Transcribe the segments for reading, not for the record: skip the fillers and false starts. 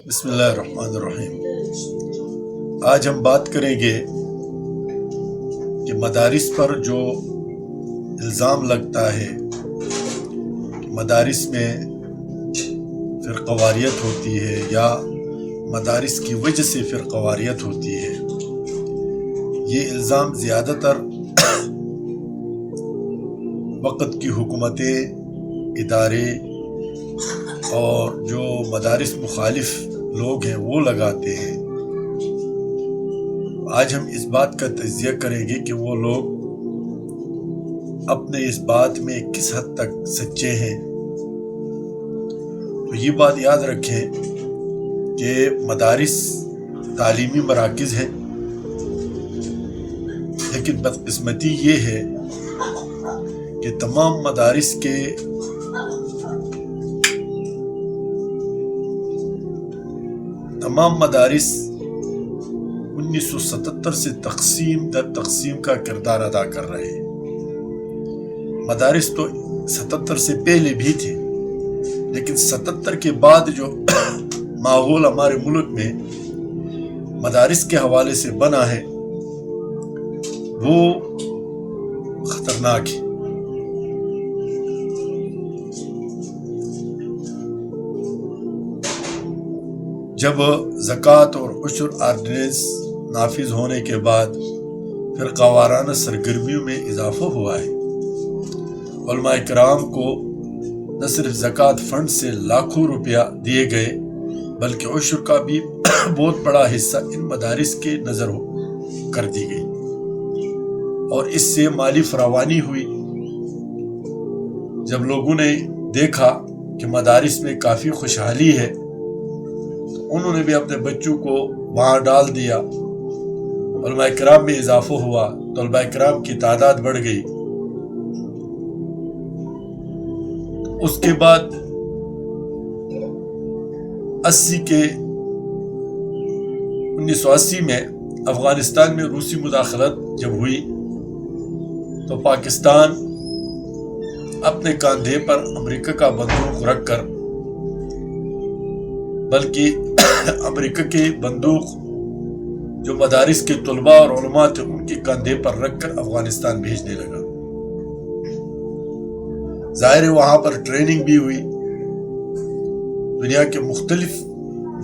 بسم اللہ الرحمن الرحیم۔ آج ہم بات کریں گے کہ مدارس پر جو الزام لگتا ہے کہ مدارس میں فرقواریت ہوتی ہے یا مدارس کی وجہ سے فرقواریت ہوتی ہے، یہ الزام زیادہ تر وقت کی حکومتیں، ادارے اور جو مدارس مخالف لوگ ہیں وہ لگاتے ہیں۔ آج ہم اس بات کا تجزیہ کریں گے کہ وہ لوگ اپنے اس بات میں کس حد تک سچے ہیں۔ تو یہ بات یاد رکھیں کہ مدارس تعلیمی مراکز ہیں، لیکن بدقسمتی یہ ہے کہ تمام مدارس کے تمام مدارس 1977 سے تقسیم در تقسیم کا کردار ادا کر رہے ہیں۔ مدارس تو 77 سے پہلے بھی تھے، لیکن 77 کے بعد جو ماحول ہمارے ملک میں مدارس کے حوالے سے بنا ہے وہ خطرناک ہے۔ جب زکوٰۃ اور عشر آرڈیننس نافذ ہونے کے بعد فرقہ وارانہ سرگرمیوں میں اضافہ ہوا ہے۔ علماء کرام کو نہ صرف زکوٰۃ فنڈ سے لاکھوں روپیہ دیے گئے، بلکہ عشر کا بھی بہت بڑا حصہ ان مدارس کے نظر کر دی گئی، اور اس سے مالی فراوانی ہوئی۔ جب لوگوں نے دیکھا کہ مدارس میں کافی خوشحالی ہے، انہوں نے بھی اپنے بچوں کو وہاں ڈال دیا۔ علماء کرام میں اضافہ ہوا، طلباء کرام کی تعداد بڑھ گئی۔ اس کے بعد 1980 میں افغانستان میں روسی مداخلت جب ہوئی تو پاکستان اپنے کاندھے پر امریکہ کا بندوق رکھ کر، بلکہ امریکہ کی بندوق جو مدارس کے طلباء اور علماء تھے ان کے کندھے پر رکھ کر افغانستان بھیجنے لگا۔ ظاہر ہے وہاں پر ٹریننگ بھی ہوئی، دنیا کے مختلف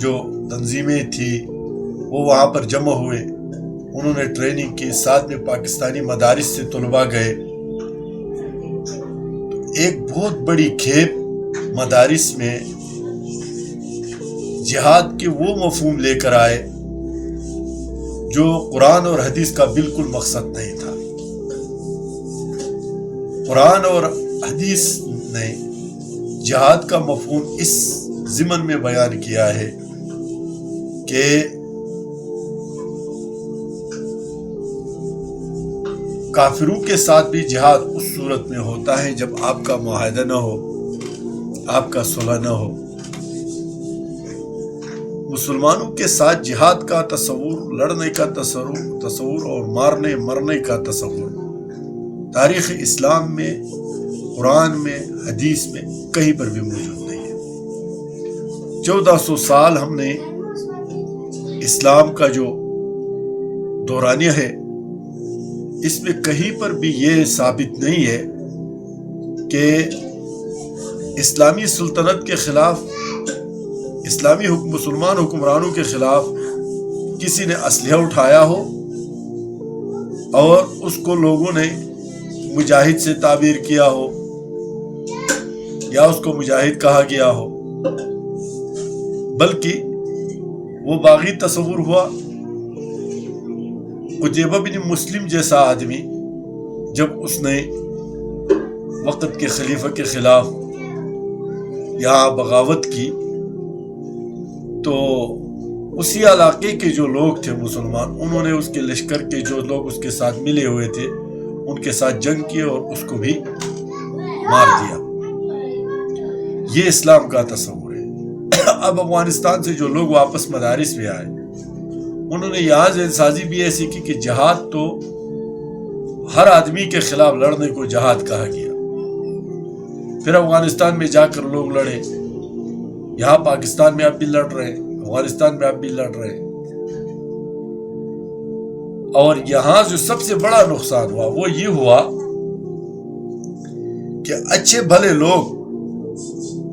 جو تنظیمیں تھیں وہ وہاں پر جمع ہوئے، انہوں نے ٹریننگ کی، ساتھ میں پاکستانی مدارس سے طلباء گئے۔ تو ایک بہت بڑی کھیپ مدارس میں جہاد کے وہ مفہوم لے کر آئے جو قرآن اور حدیث کا بالکل مقصد نہیں تھا۔ قرآن اور حدیث نے جہاد کا مفہوم اس ضمن میں بیان کیا ہے کہ کافروں کے ساتھ بھی جہاد اس صورت میں ہوتا ہے جب آپ کا معاہدہ نہ ہو، آپ کا صلح نہ ہو۔ مسلمانوں کے ساتھ جہاد کا تصور، لڑنے کا تصور اور مرنے کا تصور تاریخ اسلام میں، قرآن میں، حدیث میں کہیں پر بھی موجود نہیں ہے۔ 1400 سال ہم نے اسلام کا جو دورانیہ ہے اس میں کہیں پر بھی یہ ثابت نہیں ہے کہ اسلامی سلطنت کے خلاف، اسلامی مسلمان حکمرانوں کے خلاف کسی نے اسلحہ اٹھایا ہو اور اس کو لوگوں نے مجاہد سے تعبیر کیا ہو یا اس کو مجاہد کہا گیا ہو، بلکہ وہ باغی تصور ہوا۔ قتیبہ بن مسلم جیسا آدمی جب اس نے وقت کے خلیفہ کے خلاف یہاں بغاوت کی تو اسی علاقے کے جو لوگ تھے مسلمان، انہوں نے اس کے لشکر کے جو لوگ اس کے ساتھ ملے ہوئے تھے ان کے ساتھ جنگ کی اور اس کو بھی مار دیا۔ یہ اسلام کا تصور ہے۔ اب افغانستان سے جو لوگ واپس مدارس میں آئے انہوں نے یہاں ذہن سازی بھی ایسی کی کہ جہاد تو ہر آدمی کے خلاف لڑنے کو جہاد کہا گیا۔ پھر افغانستان میں جا کر لوگ لڑے، یہاں پاکستان میں اب بھی لڑ رہے ہیں، افغانستان میں اب بھی لڑ رہے ہیں. اور یہاں جو سب سے بڑا نقصان ہوا وہ یہ ہوا کہ اچھے بھلے لوگ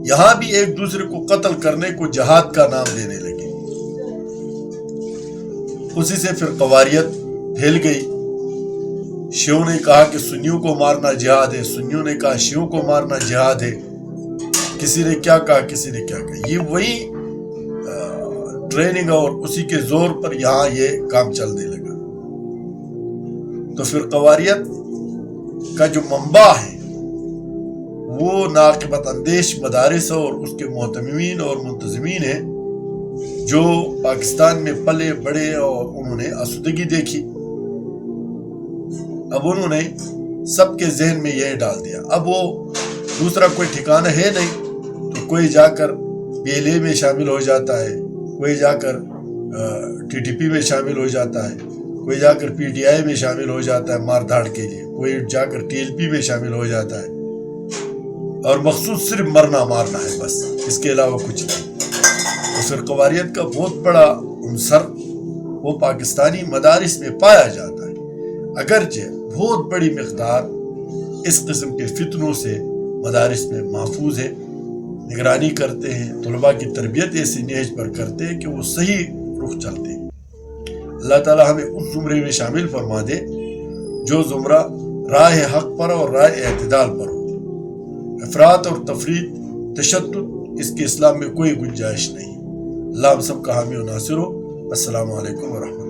یہاں بھی ایک دوسرے کو قتل کرنے کو جہاد کا نام دینے لگے. اسی سے پھر قواریت پھیل گئی. شیعوں نے کہا کہ سنیوں کو مارنا جہاد ہے, سنیوں نے کہا شیعوں کو مارنا جہاد ہے. کسی نے کیا کہا, کسی نے کیا کہا. یہ وہی ٹریننگ اور اسی کے زور پر یہاں یہ کام چلنے لگا. تو پھر قواریت کا جو منبع ہے وہ ناقبت اندیش مدارس اور اس کے محتمین اور منتظمین ہیں جو پاکستان میں پلے بڑے اور انہوں نے آسودگی دیکھی. اب انہوں نے سب کے ذہن میں یہ ڈال دیا, اب وہ دوسرا کوئی ٹھکانہ ہے نہیں, تو کوئی جا کر پی ایل اے میں شامل ہو جاتا ہے, کوئی جا کر ٹی ٹی پی میں شامل ہو جاتا ہے, کوئی جا کر پی ٹی آئی میں شامل ہو جاتا ہے مار دھاڑ کے لیے, کوئی جا کر ٹی ایل پی میں شامل ہو جاتا ہے, اور مقصود صرف مرنا مارنا ہے بس, اس کے علاوہ کچھ نہیں. تو پھر قواریت کا بہت بڑا عنصر وہ پاکستانی مدارس میں پایا جاتا ہے, اگرچہ بہت بڑی مقدار اس قسم کے فتنوں سے مدارس میں محفوظ ہے. نگرانی کرتے ہیں, طلباء کی تربیت ایسی نہج پر کرتے ہیں کہ وہ صحیح رخ چلتے ہیں. اللہ تعالی ہمیں اس زمرے میں شامل فرما دے جو زمرہ راہ حق پر اور راہ اعتدال پر ہو. افراط اور تفریط, تشدد, اس کے اسلام میں کوئی گنجائش نہیں. اللہ ہم سب کا حامی و ناصر ہو. السلام علیکم ورحمۃ اللہ.